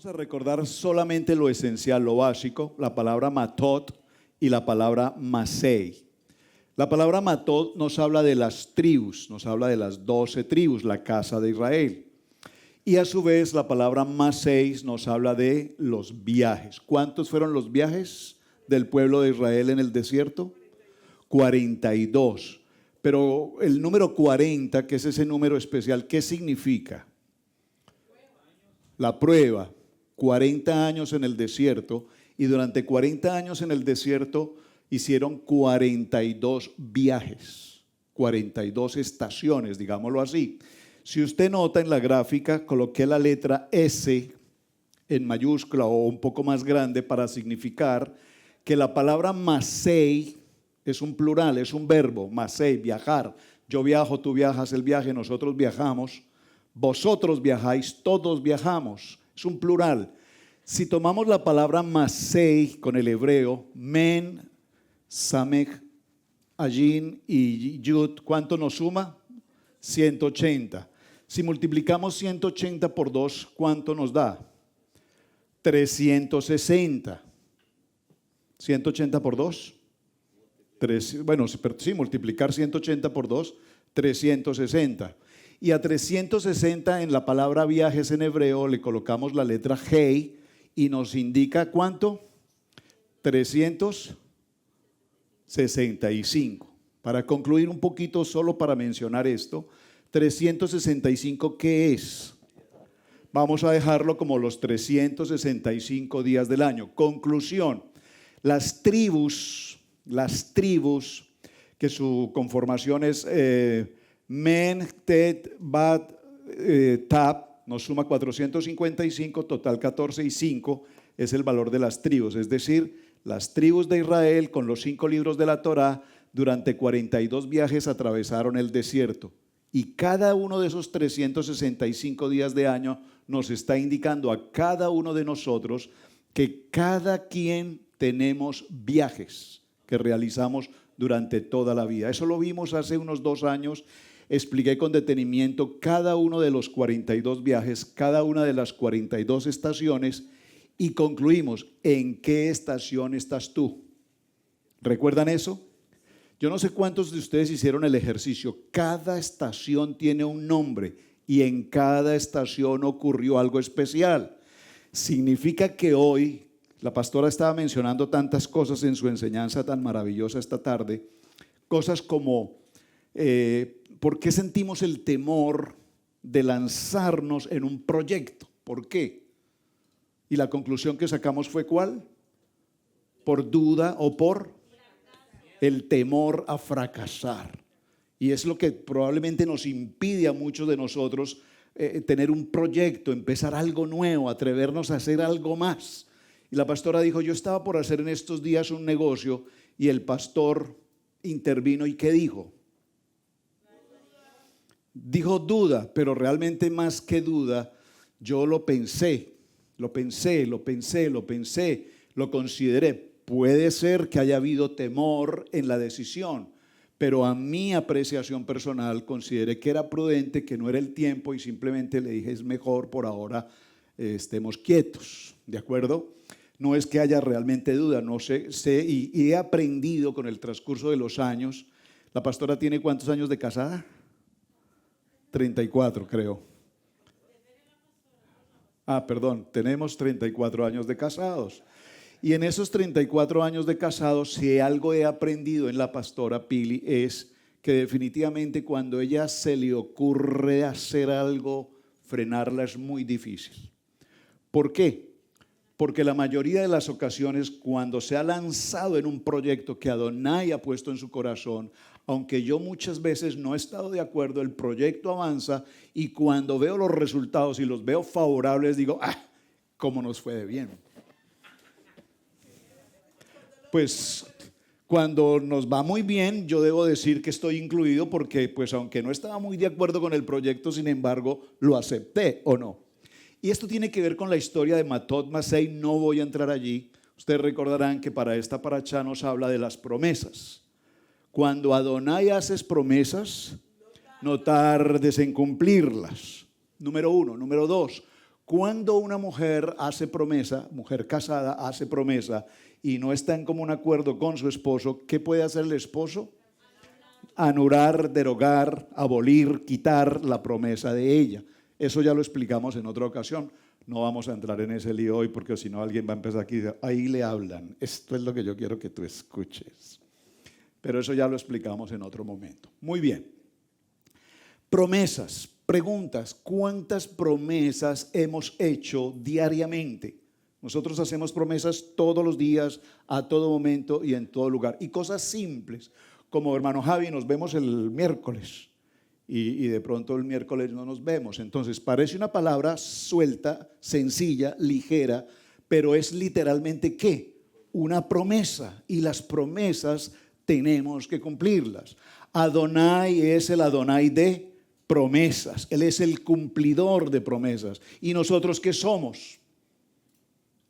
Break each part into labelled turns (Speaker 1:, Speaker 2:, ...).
Speaker 1: Vamos a recordar solamente lo esencial, lo básico, la palabra matot y la palabra masei. La palabra matot nos habla de las tribus, nos habla de las 12 tribus, la casa de Israel. Y a su vez la palabra masei nos habla de los viajes. ¿Cuántos fueron los viajes del pueblo de Israel en el desierto? 42. Pero el número 40, que es ese número especial, ¿qué significa? La prueba. 40 años en el desierto, y durante 40 años en el desierto hicieron 42 viajes, 42 estaciones, digámoslo así. Si usted nota en la gráfica, coloqué la letra S en mayúscula o un poco más grande para significar que la palabra masei es un plural, es un verbo, masei, viajar. Yo viajo, tú viajas, él viaja, nosotros viajamos, vosotros viajáis, todos viajamos. Es un plural. Si tomamos la palabra masei con el hebreo, men, samech, ayin y yud, ¿cuánto nos suma? 180. Si multiplicamos 180 por 2, ¿cuánto nos da? 360. 180 por 2. Bueno, sí, multiplicar 180 por 2, 360. Y a 360 en la palabra viajes en hebreo le colocamos la letra Hei y nos indica ¿cuánto? 365. Para concluir un poquito, solo para mencionar esto, 365, ¿qué es? Vamos a dejarlo como los 365 días del año. Conclusión, las tribus, que su conformación es Men, Tet, Bat, Tab, nos suma 455, total 14 y 5 es el valor de las tribus. Es decir, las tribus de Israel con los 5 libros de la Torá durante 42 viajes atravesaron el desierto. Y cada uno de esos 365 días de año nos está indicando a cada uno de nosotros que cada quien tenemos viajes que realizamos durante toda la vida. Eso lo vimos hace unos 2 años. Expliqué con detenimiento cada uno de los 42 viajes, cada una de las 42 estaciones y concluimos, ¿en qué estación estás tú? ¿Recuerdan eso? Yo no sé cuántos de ustedes hicieron el ejercicio. Cada estación tiene un nombre y en cada estación ocurrió algo especial. Significa que hoy, la pastora estaba mencionando tantas cosas en su enseñanza tan maravillosa esta tarde, cosas como ¿por qué sentimos el temor de lanzarnos en un proyecto? ¿Por qué? Y la conclusión que sacamos fue ¿cuál? Por duda o por el temor a fracasar. Y es lo que probablemente nos impide a muchos de nosotros tener un proyecto, empezar algo nuevo, atrevernos a hacer algo más. Y la pastora dijo, yo estaba por hacer en estos días un negocio y el pastor intervino y ¿qué dijo? Dijo duda, pero realmente más que duda, yo lo pensé, lo consideré. Puede ser que haya habido temor en la decisión, pero a mi apreciación personal consideré que era prudente, que no era el tiempo y simplemente le dije es mejor por ahora estemos quietos, ¿de acuerdo? No es que haya realmente duda, no sé y he aprendido con el transcurso de los años. ¿La pastora tiene cuántos años de casada? 34 creo. Perdón, tenemos 34 años de casados. Y en esos 34 años de casados, si algo he aprendido en la pastora Pili es que definitivamente cuando ella se le ocurre hacer algo, frenarla es muy difícil. ¿Por qué? Porque la mayoría de las ocasiones cuando se ha lanzado en un proyecto que Adonai ha puesto en su corazón, aunque yo muchas veces no he estado de acuerdo, el proyecto avanza y cuando veo los resultados y los veo favorables digo, cómo nos fue de bien. Pues cuando nos va muy bien, yo debo decir que estoy incluido porque pues aunque no estaba muy de acuerdo con el proyecto, sin embargo, lo acepté o no. Y esto tiene que ver con la historia de Matot Masei, no voy a entrar allí. Ustedes recordarán que para esta parachá nos habla de las promesas. Cuando Adonai haces promesas, no tardes en cumplirlas. Número 1. Número 2, Cuando una mujer hace promesa, mujer casada hace promesa y no está en común acuerdo con su esposo, ¿qué puede hacer el esposo? Anular, derogar, abolir, quitar la promesa de ella. Eso ya lo explicamos en otra ocasión. No vamos a entrar en ese lío hoy porque si no alguien va a empezar aquí, ahí le hablan. Esto es lo que yo quiero que tú escuches. Pero eso ya lo explicamos en otro momento. Muy bien. Promesas, preguntas. ¿Cuántas promesas hemos hecho diariamente? Nosotros hacemos promesas todos los días, a todo momento y en todo lugar. Y cosas simples, como hermano Javi, nos vemos el miércoles. Y de pronto el miércoles no nos vemos. Entonces parece una palabra suelta, sencilla, ligera, pero es literalmente ¿qué? Una promesa. Y las promesas tenemos que cumplirlas. Adonai es el Adonai de promesas. Él es el cumplidor de promesas. ¿Y nosotros qué somos?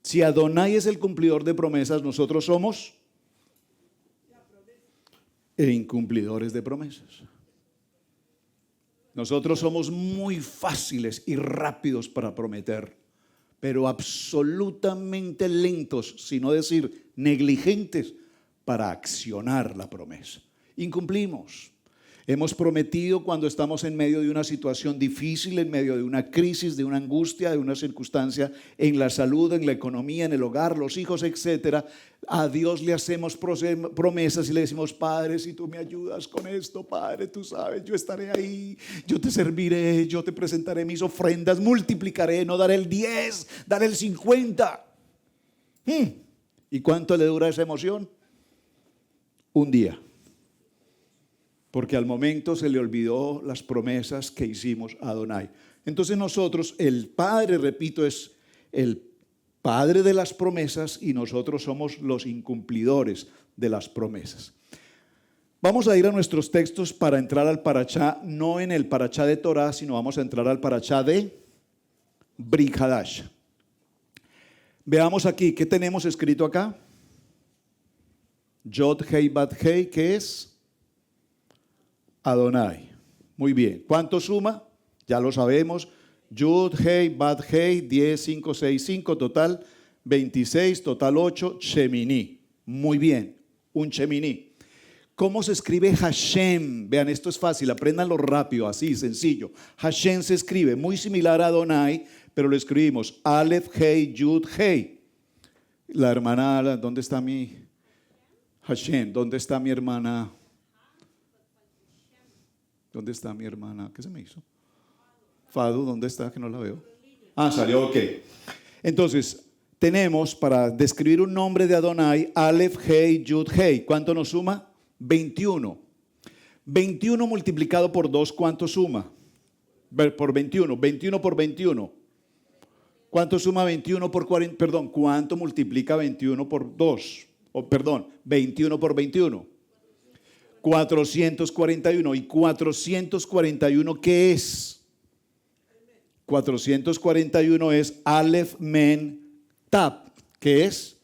Speaker 1: Si Adonai es el cumplidor de promesas, nosotros somos incumplidores de promesas. Nosotros somos muy fáciles y rápidos para prometer, pero absolutamente lentos, si no decir negligentes, para accionar la promesa. Incumplimos. Hemos prometido cuando estamos en medio de una situación difícil, en medio de una crisis, de una angustia, de una circunstancia en la salud, en la economía, en el hogar, los hijos, etcétera. A Dios le hacemos promesas y le decimos: Padre, si tú me ayudas con esto, Padre, tú sabes, yo estaré ahí, yo te serviré, yo te presentaré mis ofrendas, multiplicaré, no daré el 10, daré el 50. ¿Y cuánto le dura esa emoción? Un día. Porque al momento se le olvidó las promesas que hicimos a Adonai. Entonces nosotros, el Padre, repito, es el Padre de las promesas y nosotros somos los incumplidores de las promesas. Vamos a ir a nuestros textos para entrar al parachá, no en el parachá de Torah, sino vamos a entrar al parachá de Brit Hadash. Veamos aquí, ¿qué tenemos escrito acá? Yod Hei Bat Hei, ¿qué es? Adonai. Muy bien. ¿Cuánto suma? Ya lo sabemos. Yud, Hei, Bat, Hei, 10, 5, 6, 5, total 26, total 8, Shemini. Muy bien. Un Shemini. ¿Cómo se escribe Hashem? Vean, esto es fácil, apréndanlo rápido, así, sencillo. Hashem se escribe muy similar a Adonai, pero lo escribimos Aleph, Hei, Yud, Hei. La hermana, ¿dónde está mi Hashem? ¿Dónde está mi hermana? ¿Dónde está mi hermana? ¿Qué se me hizo? Fadu, ¿dónde está? Que no la veo. Ah, salió, ok. Entonces, tenemos para describir un nombre de Adonai, Aleph, Hei, Yud, Hei. ¿Cuánto nos suma? 21. 21 multiplicado por 2, ¿cuánto suma? Por 21. 21 por 21. ¿Cuánto suma 21 por 40? Perdón, ¿cuánto multiplica 21 por 2? 21 por 21. 441. ¿Y 441 qué es? 441 es Aleph, Men, Tap, que es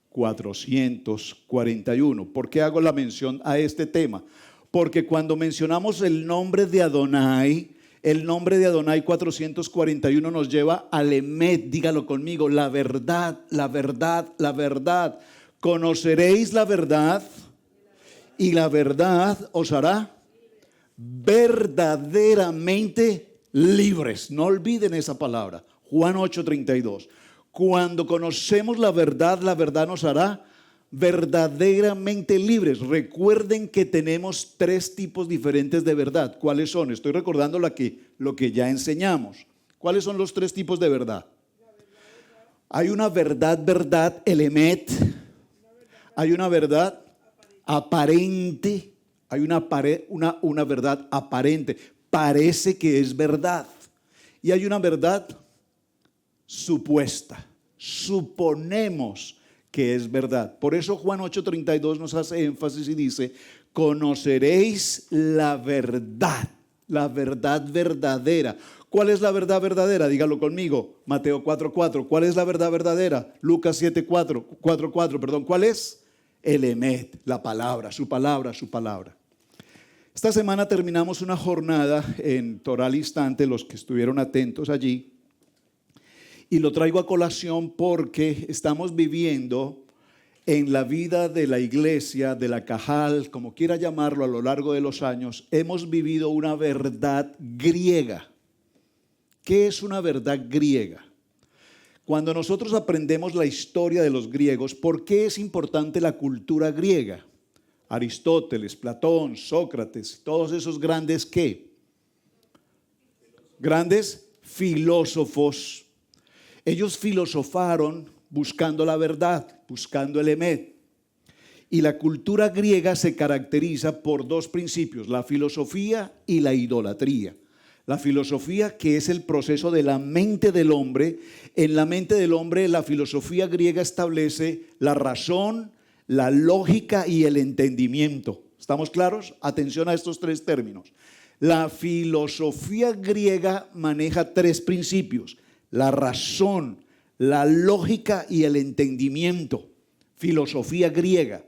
Speaker 1: 441. ¿Por qué hago la mención a este tema? Porque cuando mencionamos el nombre de Adonai, el nombre de Adonai 441 nos lleva al Emet, dígalo conmigo, la verdad, la verdad, la verdad. Conoceréis la verdad y la verdad os hará verdaderamente libres. No olviden esa palabra. Juan 8:32. Cuando conocemos la verdad nos hará verdaderamente libres. Recuerden que tenemos 3 tipos diferentes de verdad. ¿Cuáles son? Estoy recordando lo que ya enseñamos. ¿Cuáles son los 3 tipos de verdad? Hay una verdad, el emet. Hay una verdad aparente. Hay una verdad aparente. Parece que es verdad. Y hay una verdad supuesta. Suponemos que es verdad. Por eso Juan 8:32 nos hace énfasis y dice: conoceréis la verdad verdadera. ¿Cuál es la verdad verdadera? Dígalo conmigo. Mateo 4:4. ¿Cuál es la verdad verdadera? Lucas 4:4, perdón. ¿Cuál es? El emet, la palabra, su palabra, su palabra. Esta semana terminamos una jornada en Torah al Instante, los que estuvieron atentos allí. Y lo traigo a colación porque estamos viviendo en la vida de la iglesia, de la Cajal, como quiera llamarlo, a lo largo de los años, hemos vivido una verdad griega. ¿Qué es una verdad griega? Cuando nosotros aprendemos la historia de los griegos, ¿por qué es importante la cultura griega? Aristóteles, Platón, Sócrates, todos esos grandes ¿qué? Grandes filósofos. Ellos filosofaron buscando la verdad, buscando el emet. Y la cultura griega se caracteriza por dos principios, la filosofía y la idolatría. La filosofía, que es el proceso de la mente del hombre. En la mente del hombre, la filosofía griega establece la razón, la lógica y el entendimiento. ¿Estamos claros? Atención a estos tres términos. La filosofía griega maneja tres principios: la razón, la lógica y el entendimiento. Filosofía griega.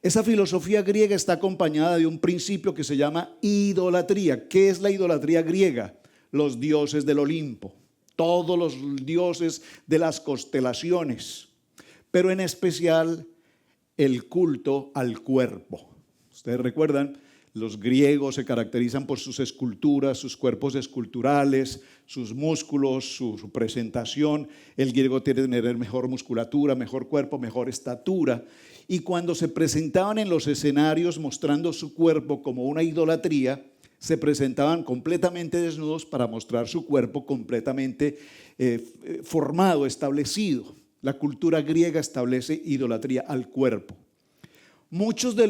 Speaker 1: Esa filosofía griega está acompañada de un principio que se llama idolatría. ¿Qué es la idolatría griega? Los dioses del Olimpo, todos los dioses de las constelaciones, pero en especial el culto al cuerpo. Ustedes recuerdan, los griegos se caracterizan por sus esculturas, sus cuerpos esculturales, sus músculos, su presentación. El griego tiene que tener mejor musculatura, mejor cuerpo, mejor estatura. Y cuando se presentaban en los escenarios mostrando su cuerpo como una idolatría, se presentaban completamente desnudos para mostrar su cuerpo completamente formado, establecido. La cultura griega establece idolatría al cuerpo. Muchos de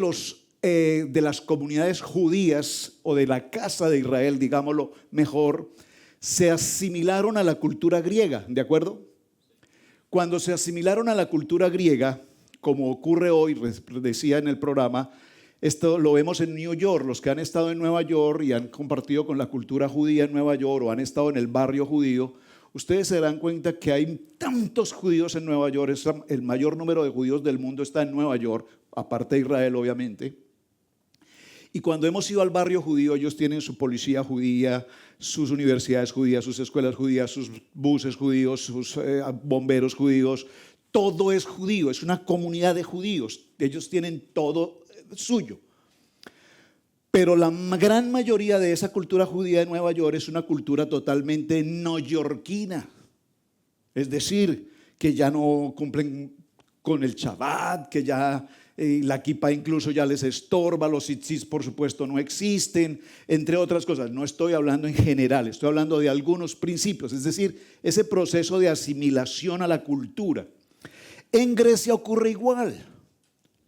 Speaker 1: las comunidades judías o de la casa de Israel, digámoslo mejor, se asimilaron a la cultura griega, ¿de acuerdo? Cuando se asimilaron a la cultura griega, como ocurre hoy, decía en el programa, esto lo vemos en New York. Los que han estado en Nueva York y han compartido con la cultura judía en Nueva York o han estado en el barrio judío, ustedes se dan cuenta que hay tantos judíos en Nueva York. El mayor número de judíos del mundo está en Nueva York, aparte de Israel obviamente. Y cuando hemos ido al barrio judío, ellos tienen su policía judía, sus universidades judías, sus escuelas judías, sus buses judíos, sus bomberos judíos. Todo es judío, es una comunidad de judíos. Ellos tienen todo suyo. Pero la gran mayoría de esa cultura judía de Nueva York es una cultura totalmente neoyorquina. Es decir, que ya no cumplen con el Shabbat, que ya la kippah incluso ya les estorba, los tzitzis por supuesto no existen, entre otras cosas. No estoy hablando en general, estoy hablando de algunos principios, es decir, ese proceso de asimilación a la cultura. En Grecia ocurre igual.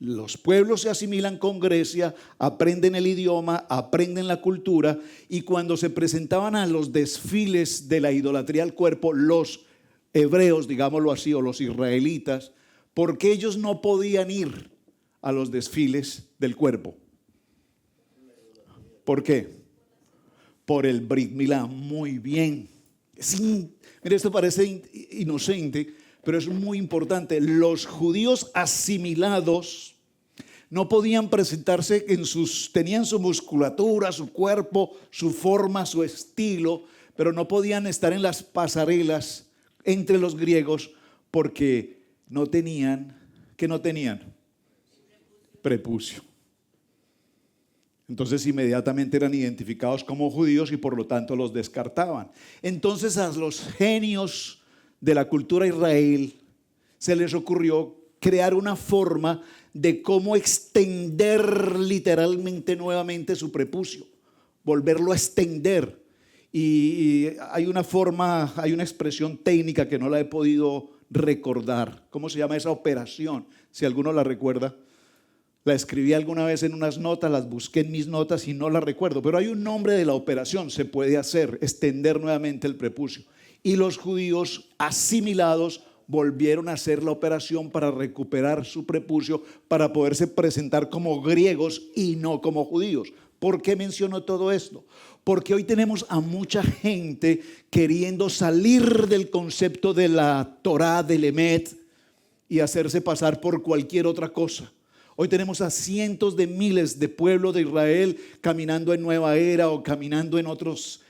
Speaker 1: Los pueblos se asimilan con Grecia, aprenden el idioma, aprenden la cultura, y cuando se presentaban a los desfiles de la idolatría al cuerpo, los hebreos, digámoslo así, o los israelitas, porque ellos no podían ir a los desfiles del cuerpo. ¿Por qué? Por el Brit Milá. Muy bien. Mire, esto parece inocente, pero es muy importante. Los judíos asimilados no podían presentarse tenían su musculatura, su cuerpo, su forma, su estilo, pero no podían estar en las pasarelas entre los griegos porque no tenían, ¿qué no tenían? Prepucio. Entonces inmediatamente eran identificados como judíos y por lo tanto los descartaban. Entonces a los genios de la cultura Israel se les ocurrió crear una forma de cómo extender literalmente nuevamente su prepucio, volverlo a extender. Y hay una forma, hay una expresión técnica que no la he podido recordar. ¿Cómo se llama esa operación? Si alguno la recuerda. La escribí alguna vez en unas notas, las busqué en mis notas y no la recuerdo, pero hay un nombre de la operación. Se puede hacer, extender nuevamente el prepucio. Y los judíos asimilados volvieron a hacer la operación para recuperar su prepucio, para poderse presentar como griegos y no como judíos. ¿Por qué menciono todo esto? Porque hoy tenemos a mucha gente queriendo salir del concepto de la Torá, del Emet, y hacerse pasar por cualquier otra cosa. Hoy tenemos a cientos de miles de pueblos de Israel caminando en Nueva Era o caminando en otros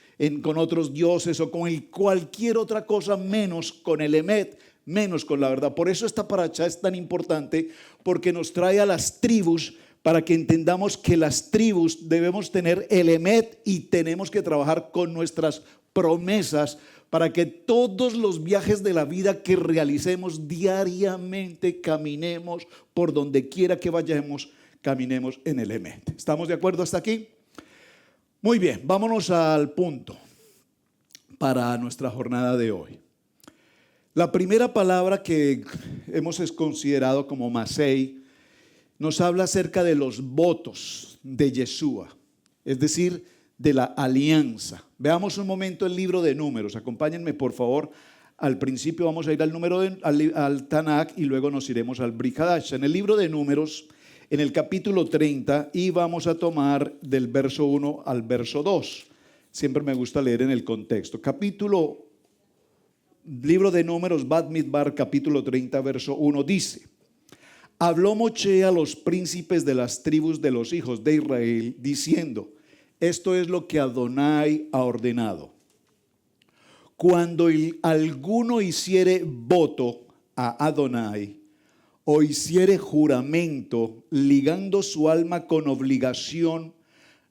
Speaker 1: con otros dioses o con cualquier otra cosa, menos con el emet, menos con la verdad. Por eso esta paracha es tan importante, porque nos trae a las tribus para que entendamos que las tribus debemos tener el emet y tenemos que trabajar con nuestras promesas para que todos los viajes de la vida que realicemos diariamente caminemos por donde quiera que vayamos, caminemos en el emet. ¿Estamos de acuerdo hasta aquí? Muy bien, vámonos al punto para nuestra jornada de hoy. La primera palabra que hemos considerado como Masei nos habla acerca de los votos de Yeshua, es decir, de la alianza. Veamos un momento el libro de Números. Acompáñenme, por favor. Al principio vamos a ir al Tanakh y luego nos iremos al Brit Hadash. En el libro de Números, en el capítulo 30, y vamos a tomar del verso 1 al verso 2. Siempre me gusta leer en el contexto. Libro de Números, Bat Midbar, capítulo 30, verso 1, dice: habló Moshe a los príncipes de las tribus de los hijos de Israel, diciendo: esto es lo que Adonai ha ordenado. Cuando alguno hiciere voto a Adonai o hiciere juramento, ligando su alma con obligación,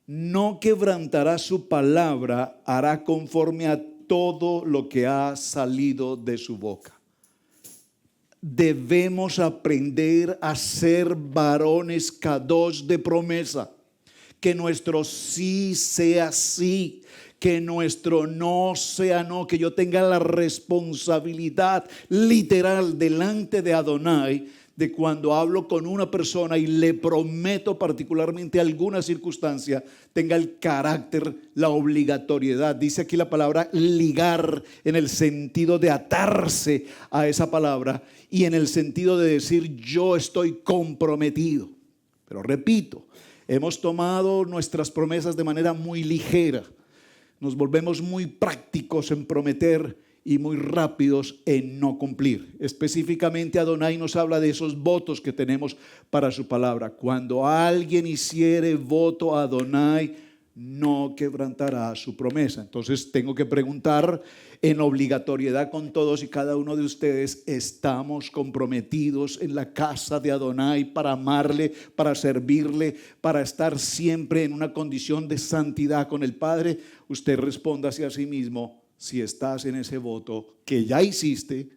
Speaker 1: no quebrantará su palabra, hará conforme a todo lo que ha salido de su boca. Debemos aprender a ser varones kadosh de promesa. Que nuestro sí sea sí, que nuestro no sea no, que yo tenga la responsabilidad literal delante de Adonai de cuando hablo con una persona y le prometo particularmente alguna circunstancia, tenga el carácter, la obligatoriedad. Dice aquí la palabra ligar en el sentido de atarse a esa palabra y en el sentido de decir yo estoy comprometido. Pero repito, hemos tomado nuestras promesas de manera muy ligera. Nos volvemos muy prácticos en prometer y muy rápidos en no cumplir. Específicamente Adonai nos habla de esos votos que tenemos para su palabra. Cuando alguien hiciere voto a Adonai, no quebrantará su promesa. Entonces tengo que preguntar en obligatoriedad con todos y cada uno de ustedes: ¿estamos comprometidos en la casa de Adonai para amarle, para servirle, para estar siempre en una condición de santidad con el Padre? Usted responda hacia sí mismo si estás en ese voto que ya hiciste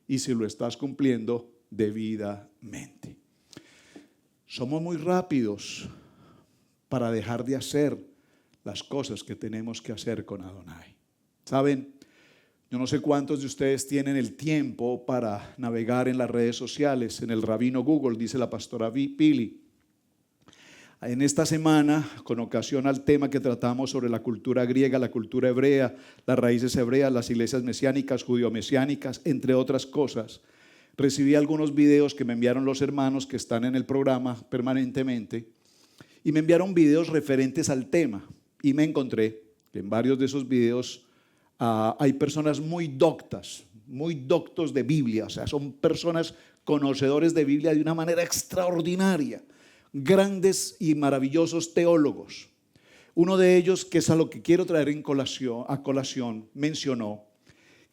Speaker 1: y si lo estás cumpliendo debidamente. Somos muy rápidos para dejar de hacer las cosas que tenemos que hacer con Adonai. ¿Saben? Yo no sé cuántos de ustedes tienen el tiempo para navegar en las redes sociales, en el rabino Google, dice la pastora Pili. En esta semana, con ocasión al tema que tratamos sobre la cultura griega, la cultura hebrea, las raíces hebreas, las iglesias mesiánicas, judío-mesiánicas, entre otras cosas, recibí algunos videos que me enviaron los hermanos que están en el programa permanentemente y me enviaron videos referentes al tema. Y me encontré que en varios de esos videos hay personas muy doctos de Biblia, o sea, son personas conocedores de Biblia de una manera extraordinaria, grandes y maravillosos teólogos. Uno de ellos, que es a lo que quiero traer a colación, mencionó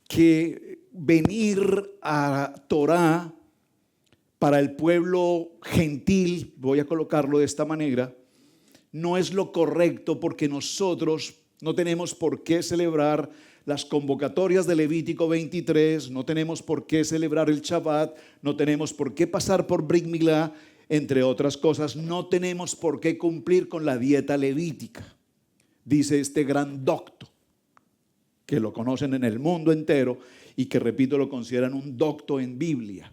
Speaker 1: que venir a Torah para el pueblo gentil, voy a colocarlo de esta manera, no es lo correcto, porque nosotros no tenemos por qué celebrar las convocatorias de Levítico 23, no tenemos por qué celebrar el Shabbat, no tenemos por qué pasar por Brit Milá, entre otras cosas, no tenemos por qué cumplir con la dieta levítica. Dice este gran docto, que lo conocen en el mundo entero y que, repito, lo consideran un docto en Biblia.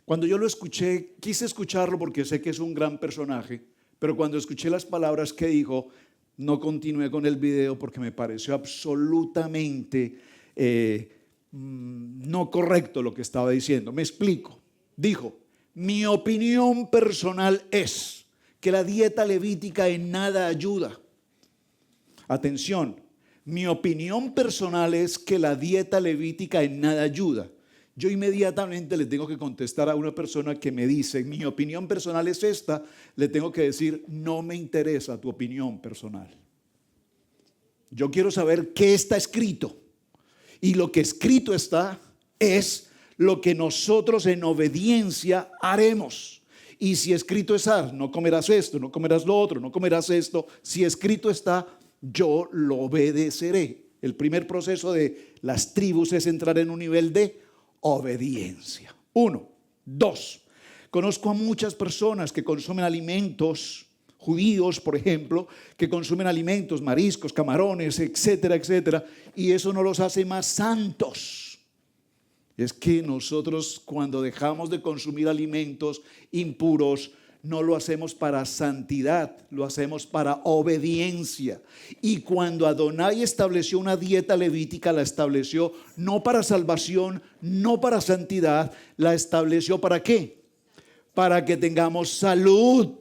Speaker 1: Cuando yo lo escuché, quise escucharlo porque sé que es un gran personaje, pero cuando escuché las palabras que dijo, no continué con el video porque me pareció absolutamente no correcto lo que estaba diciendo. Me explico. Dijo: mi opinión personal es que la dieta levítica en nada ayuda. Atención, mi opinión personal es que la dieta levítica en nada ayuda. Yo inmediatamente le tengo que contestar a una persona que me dice: mi opinión personal es esta. Le tengo que decir: no me interesa tu opinión personal. Yo quiero saber qué está escrito. Y lo que escrito está es lo que nosotros en obediencia haremos. Y si escrito está, no comerás esto, no comerás lo otro, no comerás esto. Si escrito está, yo lo obedeceré. El primer proceso de las tribus es entrar en un nivel de obediencia. 1. 2. Conozco a muchas personas que consumen alimentos, judíos, por ejemplo, que consumen alimentos, mariscos, camarones, etcétera, etcétera, y eso no los hace más santos. Es que nosotros, cuando dejamos de consumir alimentos impuros, no lo hacemos para santidad, lo hacemos para obediencia. Y cuando Adonai estableció una dieta levítica, la estableció no para salvación, no para santidad, la estableció ¿para qué? Para que tengamos salud.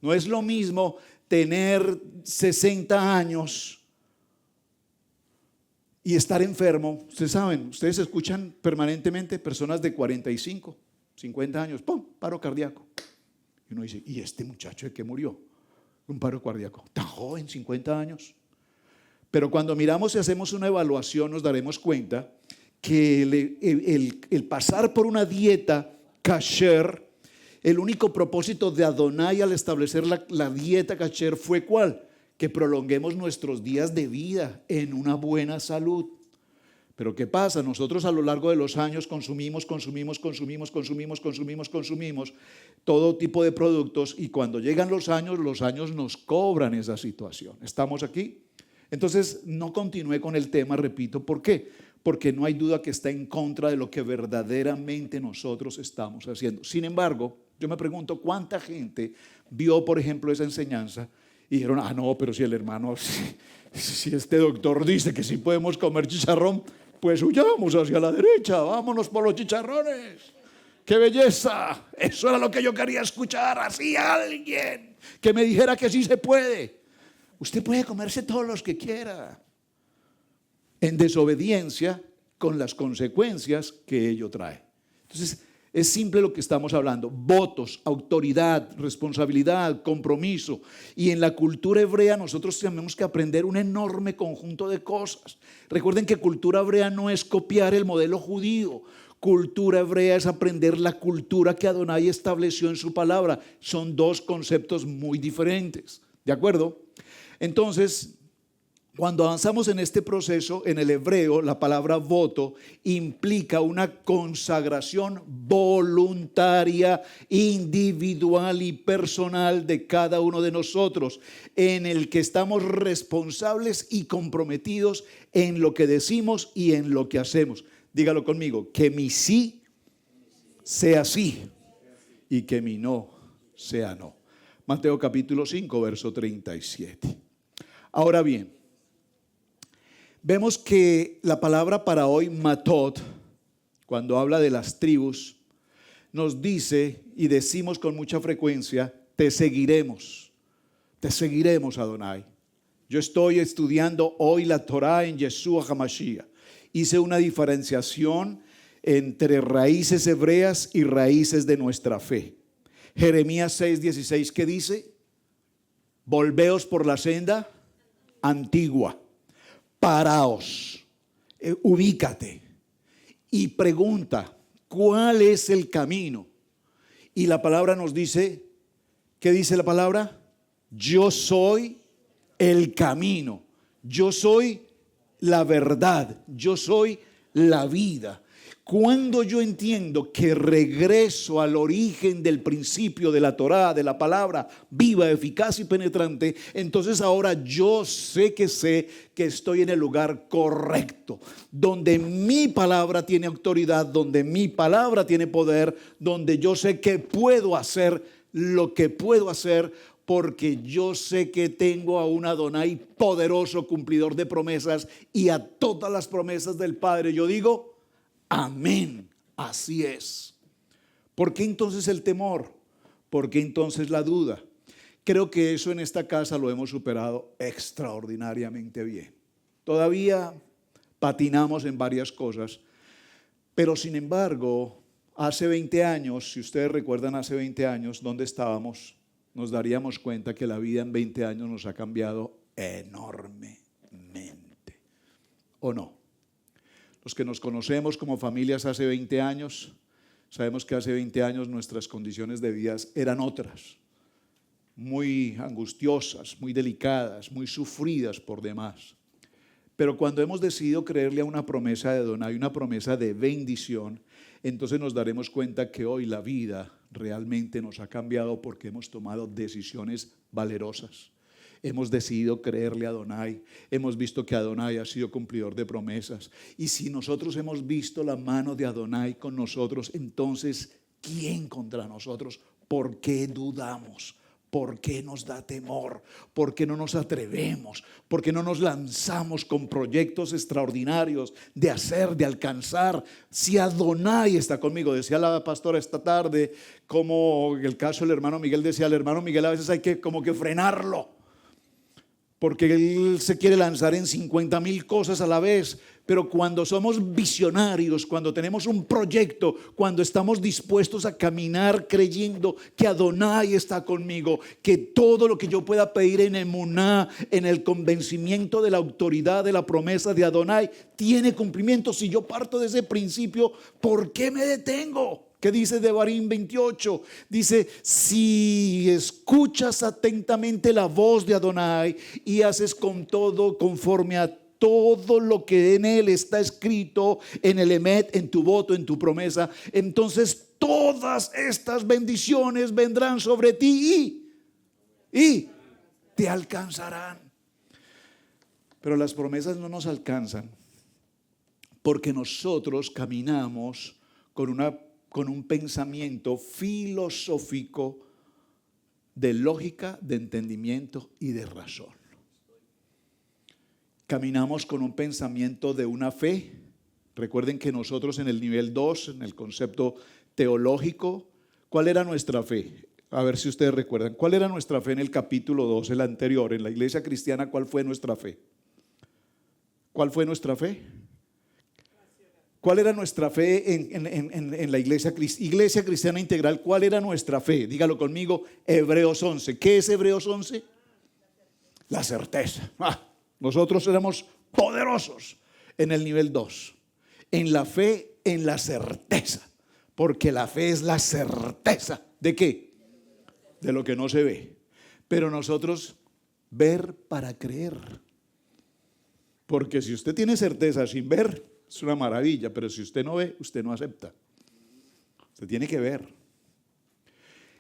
Speaker 1: No es lo mismo tener 60 años y estar enfermo. Ustedes saben, ustedes escuchan permanentemente personas de 45, 50 años, ¡pum!, paro cardíaco. Y uno dice, ¿y este muchacho de qué murió? Un paro cardíaco. Tan joven, 50 años. Pero cuando miramos y hacemos una evaluación, nos daremos cuenta que el pasar por una dieta kasher, el único propósito de Adonai al establecer la dieta kasher fue ¿cuál? Que prolonguemos nuestros días de vida en una buena salud. Pero ¿qué pasa? Nosotros a lo largo de los años consumimos todo tipo de productos, y cuando llegan los años nos cobran esa situación. ¿Estamos aquí? Entonces no continúe con el tema, repito. ¿Por qué? Porque no hay duda que está en contra de lo que verdaderamente nosotros estamos haciendo. Sin embargo, yo me pregunto cuánta gente vio, por ejemplo, esa enseñanza y dijeron, no, pero si el hermano, si este doctor dice que sí podemos comer chicharrón, pues huyamos hacia la derecha, vámonos por los chicharrones. ¡Qué belleza! Eso era lo que yo quería escuchar. Así alguien que me dijera que sí se puede. Usted puede comerse todos los que quiera, en desobediencia, con las consecuencias que ello trae. Entonces, es simple lo que estamos hablando: votos, autoridad, responsabilidad, compromiso. Y en la cultura hebrea nosotros tenemos que aprender un enorme conjunto de cosas. Recuerden que cultura hebrea no es copiar el modelo judío. Cultura hebrea es aprender la cultura que Adonai estableció en su palabra. Son dos conceptos muy diferentes. ¿De acuerdo? Entonces, cuando avanzamos en este proceso, en el hebreo, la palabra voto implica una consagración voluntaria, individual y personal de cada uno de nosotros, en el que estamos responsables y comprometidos en lo que decimos y en lo que hacemos. Dígalo conmigo: que mi sí sea sí y que mi no sea no. Mateo capítulo 5, verso 37. Ahora bien, vemos que la palabra para hoy, matot, cuando habla de las tribus, nos dice y decimos con mucha frecuencia: te seguiremos, Adonai. Yo estoy estudiando hoy la Torah en Yeshua HaMashiach. Hice una diferenciación entre raíces hebreas y raíces de nuestra fe. Jeremías 6:16, ¿qué dice? Volveos por la senda antigua. Paraos, ubícate y pregunta, ¿cuál es el camino? Y la palabra nos dice, ¿qué dice la palabra? Yo soy el camino, yo soy la verdad, yo soy la vida. Cuando yo entiendo que regreso al origen del principio de la Torá, de la palabra viva, eficaz y penetrante, entonces ahora yo sé que estoy en el lugar correcto, donde mi palabra tiene autoridad, donde mi palabra tiene poder, donde yo sé que puedo hacer lo que puedo hacer, porque yo sé que tengo a un Adonai poderoso, cumplidor de promesas, y a todas las promesas del Padre yo digo amén, así es. ¿Por qué entonces el temor? ¿Por qué entonces la duda? Creo que eso en esta casa lo hemos superado extraordinariamente bien. Todavía patinamos en varias cosas, pero sin embargo, hace 20 años, si ustedes recuerdan hace 20 años dónde estábamos, nos daríamos cuenta que la vida en 20 años nos ha cambiado enormemente. o no? Los que nos conocemos como familias hace 20 años, sabemos que hace 20 años nuestras condiciones de vida eran otras, muy angustiosas, muy delicadas, muy sufridas por demás. Pero cuando hemos decidido creerle a una promesa de Adonai, una promesa de bendición, entonces nos daremos cuenta que hoy la vida realmente nos ha cambiado porque hemos tomado decisiones valerosas. Hemos decidido creerle a Adonai, hemos visto que Adonai ha sido cumplidor de promesas. Y si nosotros hemos visto la mano de Adonai con nosotros, entonces, ¿quién contra nosotros? ¿Por qué dudamos? ¿Por qué nos da temor? ¿Por qué no nos atrevemos? ¿Por qué no nos lanzamos con proyectos extraordinarios de hacer, de alcanzar? Si Adonai está conmigo, decía la pastora esta tarde, como el caso del hermano Miguel, decía el hermano Miguel, a veces hay que como que frenarlo, porque él se quiere lanzar en 50,000 cosas a la vez. Pero cuando somos visionarios, cuando tenemos un proyecto, cuando estamos dispuestos a caminar creyendo que Adonai está conmigo, que todo lo que yo pueda pedir en emuná, en el convencimiento de la autoridad de la promesa de Adonai, tiene cumplimiento. Si yo parto de ese principio, ¿por qué me detengo? ¿Qué dice Devarim 28? Dice, si escuchas atentamente la voz de Adonai y haces con todo conforme a todo lo que en él está escrito, en el emet, en tu voto, en tu promesa, entonces todas estas bendiciones vendrán sobre ti y te alcanzarán. Pero las promesas no nos alcanzan porque nosotros caminamos con un pensamiento filosófico de lógica, de entendimiento y de razón. Caminamos con un pensamiento de una fe. Recuerden que nosotros en el nivel 2, en el concepto teológico, ¿cuál era nuestra fe? A ver si ustedes recuerdan. ¿Cuál era nuestra fe en el capítulo 2, el anterior? En la iglesia cristiana, ¿cuál fue nuestra fe? ¿Cuál fue nuestra fe? ¿Cuál era nuestra fe en la iglesia cristiana integral? ¿Cuál era nuestra fe? Dígalo conmigo, Hebreos 11. ¿Qué es Hebreos 11? La certeza. Nosotros éramos poderosos en el nivel 2. En la fe, en la certeza. Porque la fe es la certeza. ¿De qué? De lo que no se ve. Pero nosotros, ver para creer. Porque si usted tiene certeza sin ver, es una maravilla, pero si usted no ve, usted no acepta. Usted tiene que ver.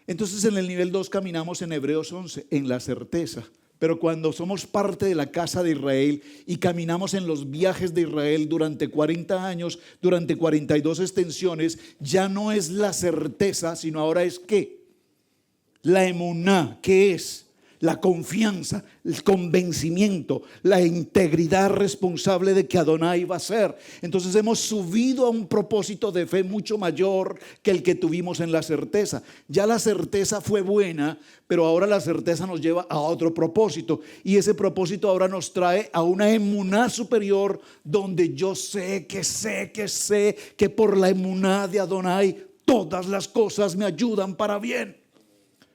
Speaker 1: Entonces en el nivel 2 caminamos en Hebreos 11, en la certeza. Pero cuando somos parte de la casa de Israel y caminamos en los viajes de Israel durante 40 años, durante 42 extensiones, ya no es la certeza, sino ahora es ¿qué? La emuná, ¿qué es? La confianza, el convencimiento, la integridad responsable de que Adonai va a ser. Entonces hemos subido a un propósito de fe mucho mayor que el que tuvimos en la certeza. Ya la certeza fue buena, pero ahora la certeza nos lleva a otro propósito. Y ese propósito ahora nos trae a una emuná superior, donde yo sé que por la emuná de Adonai todas las cosas me ayudan para bien.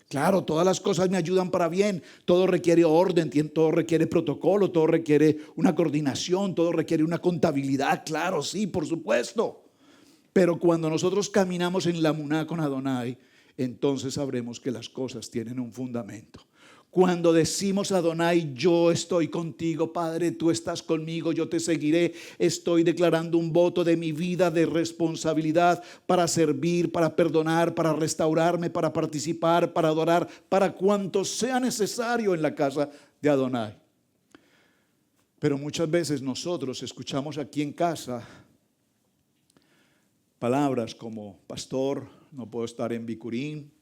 Speaker 1: Claro, todas las cosas me ayudan para bien. Todo requiere orden, todo requiere protocolo, todo requiere una coordinación, todo requiere una contabilidad. Claro, sí, por supuesto. Pero cuando nosotros caminamos en la emuná con Adonai, entonces sabremos que las cosas tienen un fundamento. Cuando decimos a Adonai, yo estoy contigo, Padre, tú estás conmigo, yo te seguiré, estoy declarando un voto de mi vida de responsabilidad para servir, para perdonar, para restaurarme, para participar, para adorar, para cuanto sea necesario en la casa de Adonai. Pero muchas veces nosotros escuchamos aquí en casa palabras como: pastor, no puedo estar en Bicurín.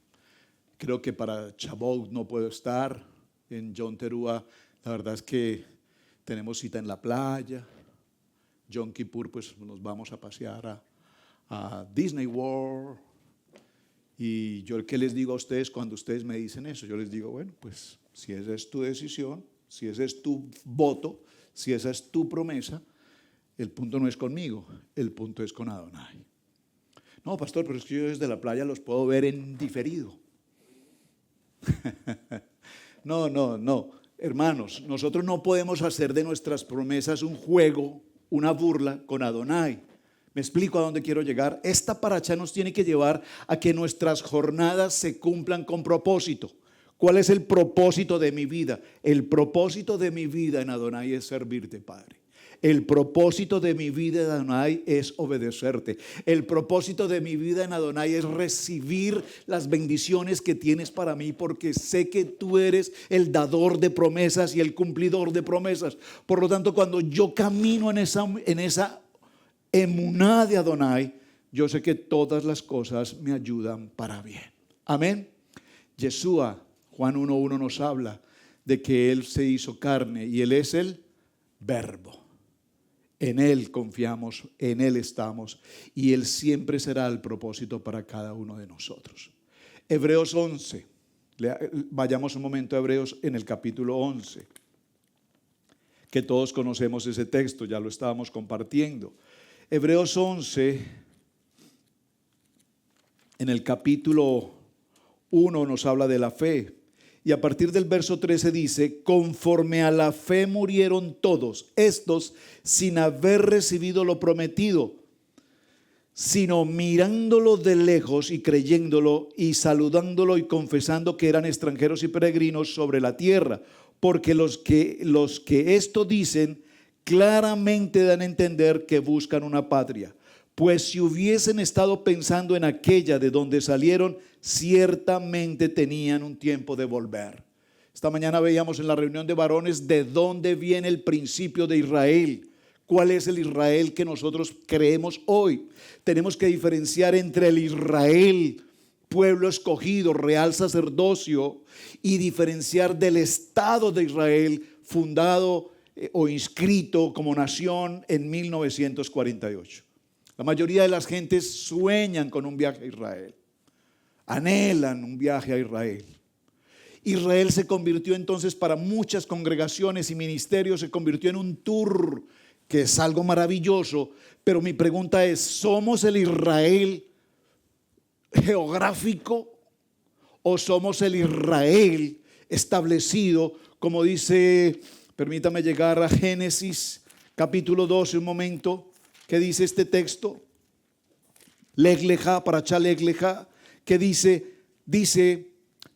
Speaker 1: Creo que para Chabot no puedo estar. En Yom Teruah, la verdad es que tenemos cita en la playa. Yom Kippur, pues nos vamos a pasear a Disney World. Y yo, ¿qué les digo a ustedes cuando ustedes me dicen eso? Yo les digo, bueno, pues si esa es tu decisión, si ese es tu voto, si esa es tu promesa, el punto no es conmigo, el punto es con Adonai. No, pastor, pero es que yo desde la playa los puedo ver en diferido. No. Hermanos, nosotros no podemos hacer de nuestras promesas un juego una burla con Adonai. ¿Me explico a dónde quiero llegar? Esta paracha nos tiene que llevar a que nuestras jornadas se cumplan con propósito. ¿Cuál es el propósito de mi vida? El propósito de mi vida en Adonai es servirte, Padre. El propósito de mi vida en Adonai es obedecerte. El propósito de mi vida en Adonai es recibir las bendiciones que tienes para mí, porque sé que tú eres el dador de promesas y el cumplidor de promesas. Por lo tanto, cuando yo camino en esa emuná de Adonai, yo sé que todas las cosas me ayudan para bien. Amén. Yeshua, Juan 1:1 nos habla de que Él se hizo carne y Él es el Verbo. En Él confiamos, en Él estamos y Él siempre será el propósito para cada uno de nosotros. Hebreos 11, vayamos un momento a Hebreos en el capítulo 11, que todos conocemos ese texto, ya lo estábamos compartiendo. Hebreos 11, en el capítulo 1 nos habla de la fe. Y a partir del verso 13 dice: conforme a la fe murieron todos estos sin haber recibido lo prometido, sino mirándolo de lejos y creyéndolo y saludándolo y confesando que eran extranjeros y peregrinos sobre la tierra. Porque los que esto dicen claramente dan a entender que buscan una patria. Pues si hubiesen estado pensando en aquella de donde salieron, ciertamente tenían un tiempo de volver. Esta mañana veíamos en la reunión de varones de dónde viene el principio de Israel. ¿Cuál es el Israel que nosotros creemos hoy? Tenemos que diferenciar entre el Israel, pueblo escogido, real sacerdocio, y diferenciar del Estado de Israel fundado o inscrito como nación en 1948. La mayoría de las gentes sueñan con un viaje a Israel, anhelan un viaje a Israel. Israel se convirtió entonces para muchas congregaciones y ministerios, se convirtió en un tour, que es algo maravilloso, pero mi pregunta es: ¿somos el Israel geográfico o somos el Israel establecido, como dice, permítame llegar a Génesis capítulo 12 un momento? ¿Qué dice este texto? Leg leja, parashá leg leja, que dice,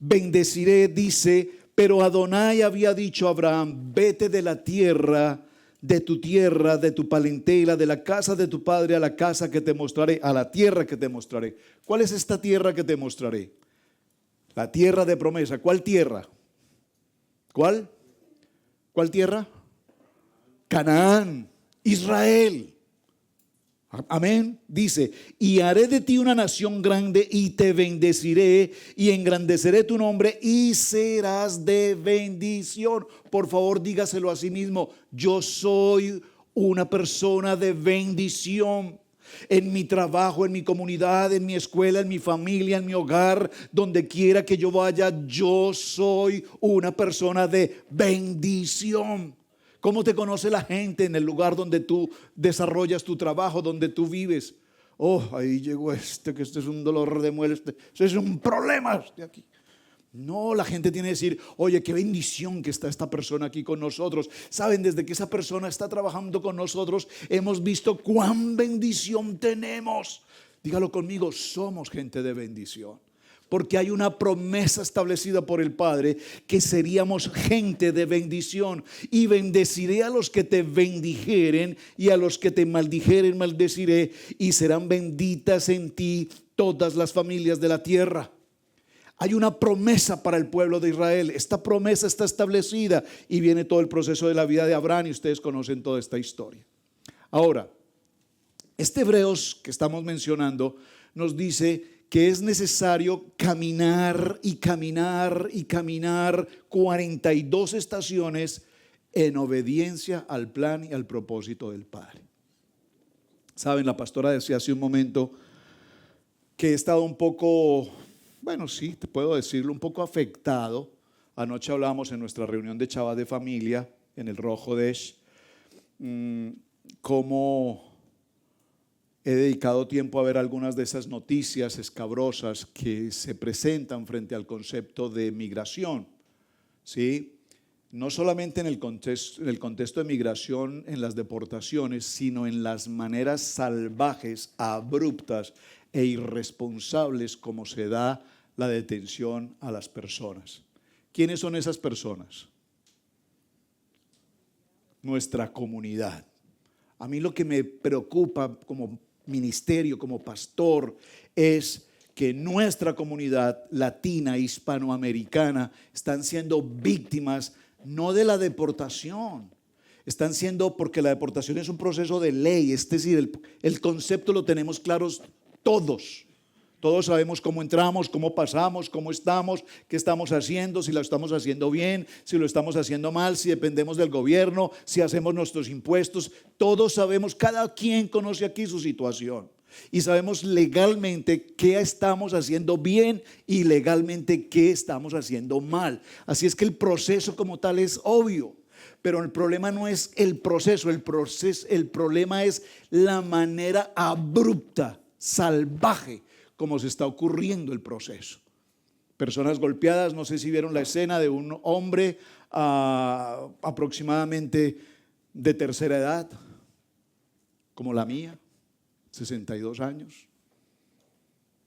Speaker 1: bendeciré, dice, pero Adonai había dicho a Abraham: vete de la tierra, de tu parentela, de la casa de tu padre, a la casa que te mostraré, a la tierra que te mostraré. ¿Cuál es esta tierra que te mostraré? La tierra de promesa. ¿Cuál tierra? ¿Cuál? ¿Cuál tierra? Canaán, Israel. Amén. Dice: y haré de ti una nación grande y te bendeciré y engrandeceré tu nombre y serás de bendición. Por favor, dígaselo a sí mismo: yo soy una persona de bendición. En mi trabajo, en mi comunidad, en mi escuela, en mi familia, en mi hogar, donde quiera que yo vaya, yo soy una persona de bendición. ¿Cómo te conoce la gente en el lugar donde tú desarrollas tu trabajo, donde tú vives? Oh, ahí llegó que este es un dolor de muela, este es un problema aquí. No, la gente tiene que decir: oye, qué bendición que está esta persona aquí con nosotros. Saben, desde que esa persona está trabajando con nosotros, hemos visto cuán bendición tenemos. Dígalo conmigo: somos gente de bendición. Porque hay una promesa establecida por el Padre que seríamos gente de bendición. Y bendeciré a los que te bendijeren y a los que te maldijeren maldeciré, y serán benditas en ti todas las familias de la tierra. Hay una promesa para el pueblo de Israel. Esta promesa está establecida y viene todo el proceso de la vida de Abraham, y ustedes conocen toda esta historia. Ahora, este Hebreos que estamos mencionando nos dice que es necesario caminar y caminar y caminar 42 estaciones en obediencia al plan y al propósito del Padre. Saben, la pastora decía hace un momento que he estado un poco, bueno, sí, te puedo decirlo, un poco afectado. Anoche hablábamos en nuestra reunión de Shabbat de familia en el Rojo Desh, cómo he dedicado tiempo a ver algunas de esas noticias escabrosas que se presentan frente al concepto de migración, ¿sí? no solamente en el contexto de migración, en las deportaciones, sino en las maneras salvajes, abruptas e irresponsables como se da la detención a las personas. ¿Quiénes son esas personas? Nuestra comunidad. A mí lo que me preocupa como ministerio, como pastor, es que nuestra comunidad latina, hispanoamericana, están siendo víctimas no de la deportación, están siendo, porque la deportación es un proceso de ley, es decir, el concepto lo tenemos claros todos. Todos sabemos cómo entramos, cómo pasamos, cómo estamos, qué estamos haciendo, si lo estamos haciendo bien, si lo estamos haciendo mal, si dependemos del gobierno, si hacemos nuestros impuestos. Todos sabemos, cada quien conoce aquí su situación. Y sabemos legalmente qué estamos haciendo bien y legalmente qué estamos haciendo mal. Así es que el proceso como tal es obvio. Pero el problema no es el proceso, el problema es la manera abrupta, salvaje, como se está ocurriendo el proceso. Personas golpeadas, no sé si vieron la escena de un hombre aproximadamente de tercera edad, como la mía, 62 años.